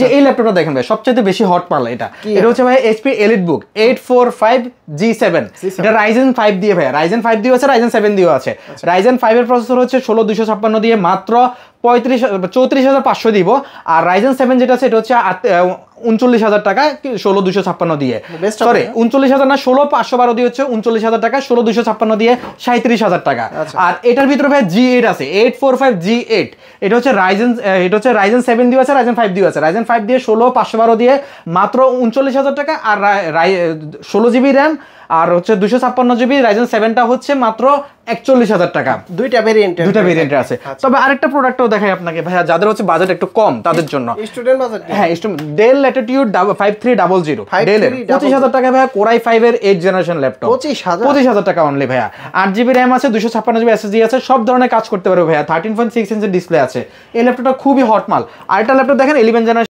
যে এই ল্যাপটপটা দেখেন ভাই সবচেয়ে বেশি হট মাল এটা হচ্ছে ভাই HP EliteBook 845G7 এটা Ryzen 5 দিয়ে ভাই Ryzen 5 দিয়ে আছে Ryzen 7 দিয়েও আছে Ryzen 5 এর প্রসেসর হচ্ছে 16256 দিয়ে মাত্র 34,500 দিব আর Ryzen 7 যেটা আছে এটা হচ্ছে 39,000 টাকা 16256 দিয়ে সরি 39,000 না 16512 দিয়ে হচ্ছে 39,000 টাকা 16256 দিয়ে 37,000 টাকা আর এটার ভিতরে ভাই G8 আছে 845G8 এটা হচ্ছে Ryzen 7 দিয়ে আছে Ryzen 5 দিয়ে আছে Ryzen 5 দিয়ে 16512 দিয়ে মাত্র 39,000 টাকা আর 16GB RAM আর হচ্ছে 256GB Ryzen 7টা হচ্ছে মাত্র 41,000 টাকা দুইটা ভেরিয়েন্টে আছে তবে আরেকটা প্রোডাক্টও দেখাই আপনাকে ভাইয়া যাদের হচ্ছে বাজেট একটু কম তাদের জন্য স্টুডেন্ট বাজেট হ্যাঁ Dell Latitude 5300 Dell এর 25,000 টাকা ভাইয়া Core i5 এর 8th জেনারেশন ল্যাপটপ 25,000 টাকা অনলি ভাইয়া 8GB RAM আছে 256GB SSD আছে সব ধরনের কাজ করতে পারবে ভাইয়া 13.6 ইঞ্চের ডিসপ্লে আছে এই ল্যাপটপটা খুবই হট মাল আরেকটা ল্যাপটপ দেখেন 11 জেনারেশন